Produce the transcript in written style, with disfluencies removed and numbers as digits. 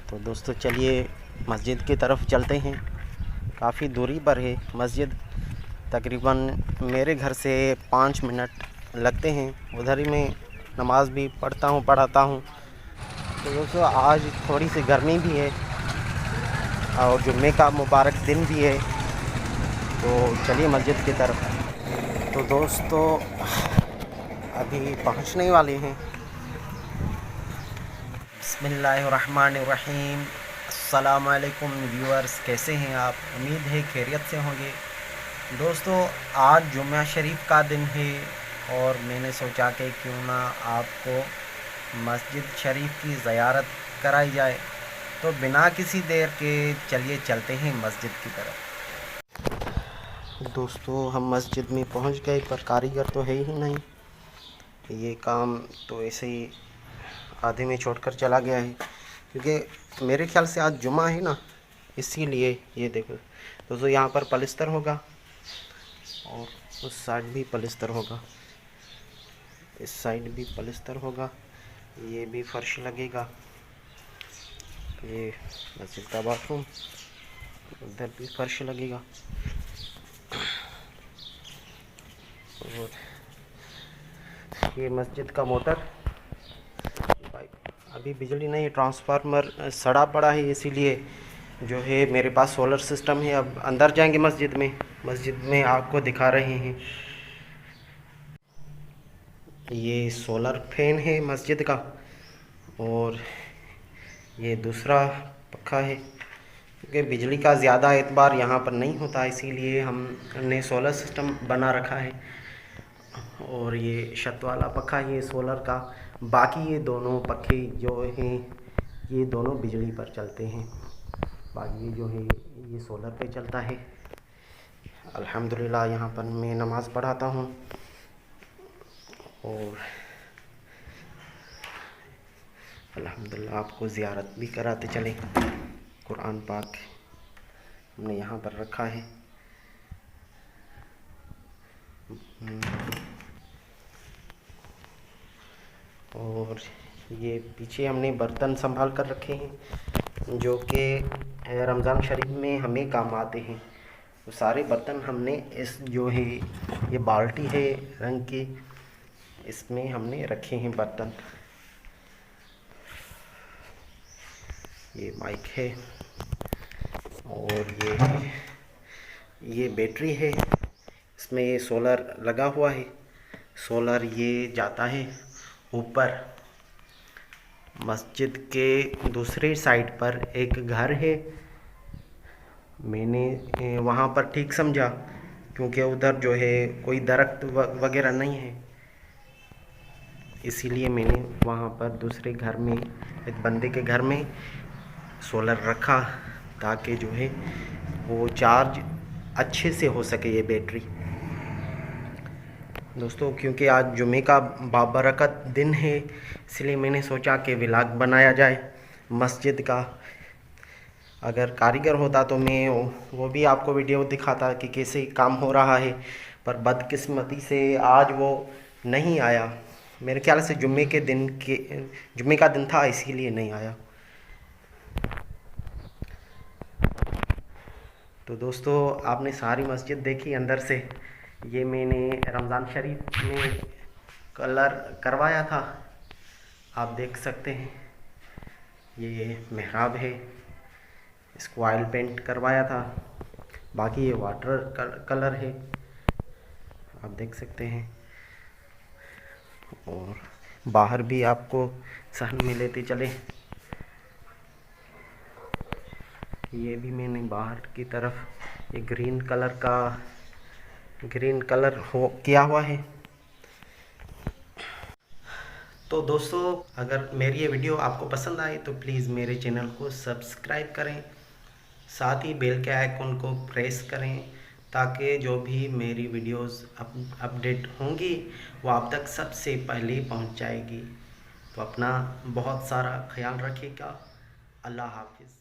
तो दोस्तों चलिए मस्जिद की तरफ चलते हैं। काफ़ी दूरी पर है मस्जिद, तकरीबन मेरे घर से 5 मिनट लगते हैं। उधर ही मैं नमाज़ भी पढ़ाता हूँ। तो दोस्तों आज थोड़ी सी गर्मी भी है और जुम्मे का मुबारक दिन भी है, तो चलिए मस्जिद की तरफ। तो दोस्तों अभी पहुँचने वाले हैं। बिस्मिल्लाहिर्रहमानिर्रहीम। अस्सलाम वालेकुम व्यूअर्स, कैसे हैं आप? उम्मीद है खैरियत से होंगे। दोस्तों आज जुम्मा शरीफ का दिन है और मैंने सोचा कि क्यों ना आपको मस्जिद शरीफ की ज़ियारत कराई जाए। तो बिना किसी देर के चलिए चलते हैं मस्जिद की तरफ। दोस्तों हम मस्जिद में पहुंच गए, पर कारीगर तो है ही नहीं। ये काम तो ऐसे ही आधे में छोड़कर चला गया है, क्योंकि मेरे ख्याल से आज जुम्मा है ना, इसीलिए। ये देखो दोस्तों, यहाँ पर पलस्तर होगा और उस साइड भी पलस्तर होगा, इस साइड भी पलस्तर होगा, ये भी फर्श लगेगा। ये मस्जिद का बाथरूम, उधर भी फर्श लगेगा। और ये मस्जिद का मोटर, अभी बिजली नहीं, ट्रांसफार्मर सड़ा पड़ा है, इसीलिए जो है मेरे पास सोलर सिस्टम है। अब अंदर जाएंगे मस्जिद में आपको दिखा रहे हैं। ये सोलर फैन है मस्जिद का, और ये दूसरा पंखा है। क्योंकि बिजली का ज़्यादा एतबार यहाँ पर नहीं होता, इसीलिए हमने सोलर सिस्टम बना रखा है। और ये छत वाला पंखा ये सोलर का। बाकी ये दोनों पंखे जो हैं ये दोनों बिजली पर चलते हैं, बाकी ये जो है ये सोलर पे चलता है। अल्हम्दुलिल्लाह यहाँ पर मैं नमाज़ पढ़ाता हूँ और अल्हम्दुलिल्लाह आपको ज़ियारत भी कराते चले। कुरान पाक हमने यहाँ पर रखा है। और ये पीछे हमने बर्तन संभाल कर रखे हैं, जो कि रमज़ान शरीफ में हमें काम आते हैं। तो सारे बर्तन हमने इस जो है ये बाल्टी है रंग की, इसमें हमने रखे हैं बर्तन। ये माइक है और ये बैटरी है, इसमें ये सोलर लगा हुआ है। सोलर ये जाता है ऊपर। मस्जिद के दूसरे साइड पर एक घर है, मैंने वहाँ पर ठीक समझा क्योंकि उधर जो है कोई दरख्त वगैरह नहीं है, इसीलिए मैंने वहाँ पर दूसरे घर में, एक बंदे के घर में सोलर रखा, ताकि जो है वो चार्ज अच्छे से हो सके ये बैटरी। दोस्तों क्योंकि आज जुमे का बाबरकत दिन है, इसलिए मैंने सोचा कि व्लॉग बनाया जाए मस्जिद का। अगर कारीगर होता तो मैं वो भी आपको वीडियो दिखाता कि कैसे काम हो रहा है, पर बदकिस्मती से आज वो नहीं आया। मेरे ख्याल से जुम्मे का दिन था, इसीलिए नहीं आया। तो दोस्तों आपने सारी मस्जिद देखी अंदर से। ये मैंने रमज़ान शरीफ में कलर करवाया था, आप देख सकते हैं। ये मेहराब है, इसको ऑयल पेंट करवाया था। बाकी ये वाटर कलर है, आप देख सकते हैं। और बाहर भी आपको सहन में लेते चले। ये भी मैंने बाहर की तरफ ये ग्रीन कलर हो किया हुआ है। तो दोस्तों अगर मेरी ये वीडियो आपको पसंद आए तो प्लीज़ मेरे चैनल को सब्सक्राइब करें, साथ ही बेल के आइकन को प्रेस करें, ताकि जो भी मेरी वीडियोस अपडेट होंगी वो आप तक सबसे पहले पहुंच जाएगी। तो अपना बहुत सारा ख्याल रखिएगा। अल्लाह हाफिज़।